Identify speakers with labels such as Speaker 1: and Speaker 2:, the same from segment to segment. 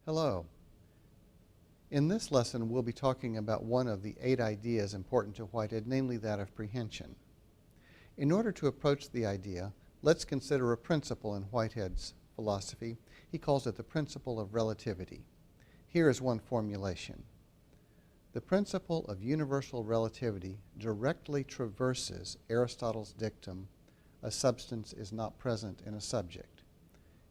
Speaker 1: Hello. In this lesson, we'll be talking about one of the 8 ideas important to Whitehead, namely that of prehension. In order to approach the idea, let's consider a principle in Whitehead's philosophy. He calls it the principle of relativity. Here is one formulation. The principle of universal relativity directly traverses Aristotle's dictum, a substance is not present in a subject.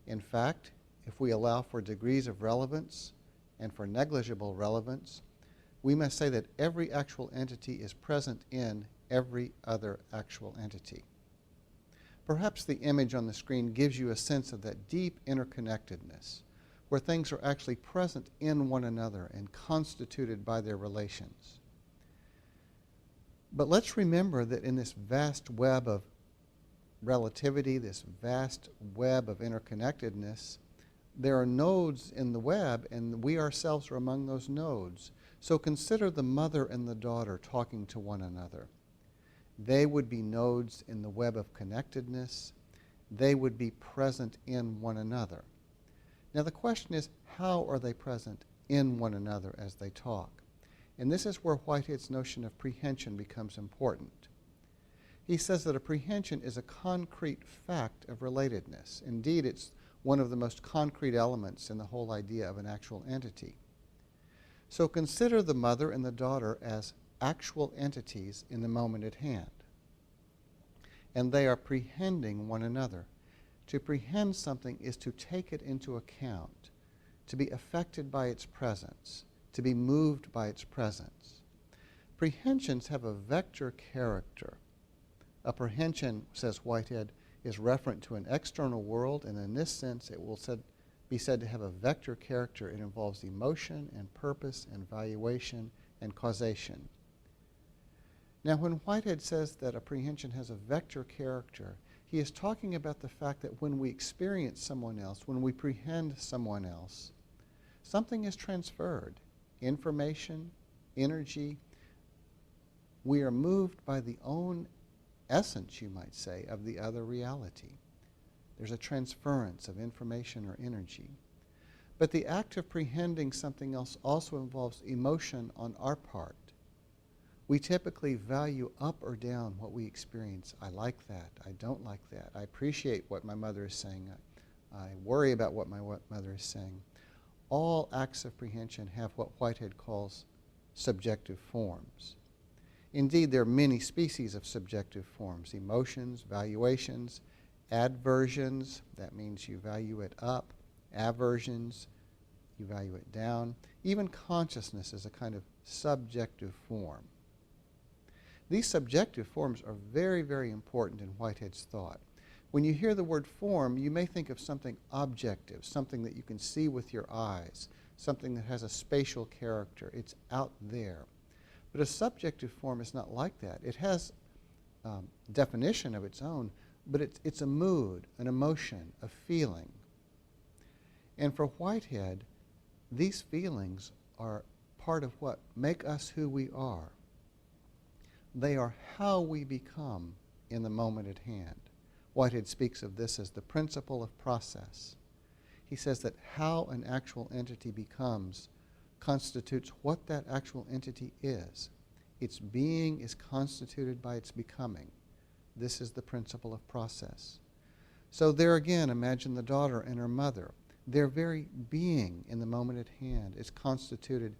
Speaker 1: In fact, if we allow for degrees of relevance and for negligible relevance, we must say that every actual entity is present in every other actual entity. Perhaps the image on the screen gives you a sense of that deep interconnectedness, where things are actually present in one another and constituted by their relations. But let's remember that in this vast web of relativity, this vast web of interconnectedness, there are nodes in the web, and we ourselves are among those nodes. So consider the mother and the daughter talking to one another. They would be nodes in the web of connectedness. They would be present in one another. Now the question is, how are they present in one another as they talk? And this is where Whitehead's notion of prehension becomes important. He says that a prehension is a concrete fact of relatedness. Indeed, it's one of the most concrete elements in the whole idea of an actual entity. So consider the mother and the daughter as actual entities in the moment at hand. And they are prehending one another. To prehend something is to take it into account, to be affected by its presence, to be moved by its presence. Prehensions have a vector character. A prehension, says Whitehead, is referent to an external world, and in this sense it will be said to have a vector character. It involves emotion and purpose and valuation and causation. Now when Whitehead says that a prehension has a vector character, he is talking about the fact that when we experience someone else, when we prehend someone else, something is transferred. Information, energy. We are moved by the own essence, you might say, of the other reality. There's a transference of information or energy. But the act of prehending something else also involves emotion on our part. We typically value up or down what we experience. I like that. I don't like that. I appreciate what my mother is saying. I worry about what my mother is saying. All acts of prehension have what Whitehead calls subjective forms. Indeed, there are many species of subjective forms: emotions, valuations, adversions, that means you value it up; aversions, you value it down. Even consciousness is a kind of subjective form. These subjective forms are very, very important in Whitehead's thought. When you hear the word form, you may think of something objective, something that you can see with your eyes, something that has a spatial character. It's out there. But a subjective form is not like that. It has definition of its own, but it's a mood, an emotion, a feeling. And for Whitehead, these feelings are part of what make us who we are. They are how we become in the moment at hand. Whitehead speaks of this as the principle of process. He says that how an actual entity becomes constitutes what that actual entity is. Its being is constituted by its becoming. This is the principle of process. So there again, imagine the daughter and her mother. Their very being in the moment at hand is constituted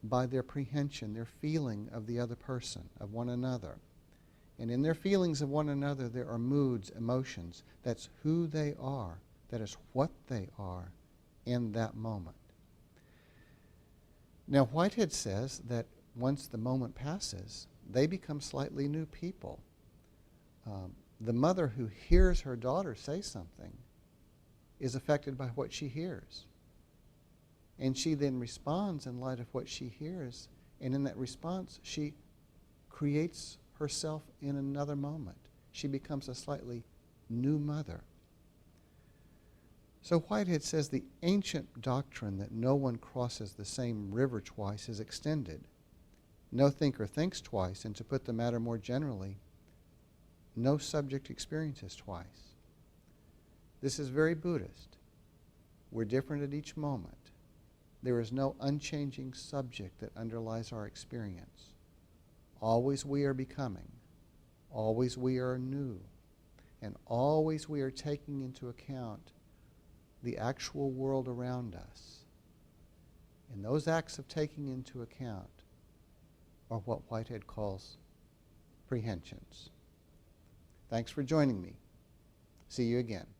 Speaker 1: by their prehension, their feeling of the other person, of one another. And in their feelings of one another, there are moods, emotions. That's who they are. That is what they are in that moment. Now, Whitehead says that once the moment passes, they become slightly new people. The mother who hears her daughter say something is affected by what she hears. And she then responds in light of what she hears. And in that response, she creates herself in another moment. She becomes a slightly new mother. So Whitehead says the ancient doctrine that no one crosses the same river twice is extended. No thinker thinks twice, and to put the matter more generally, no subject experiences twice. This is very Buddhist. We're different at each moment. There is no unchanging subject that underlies our experience. Always we are becoming. Always we are new. And always we are taking into account the actual world around us. And those acts of taking into account are what Whitehead calls prehensions. Thanks for joining me. See you again.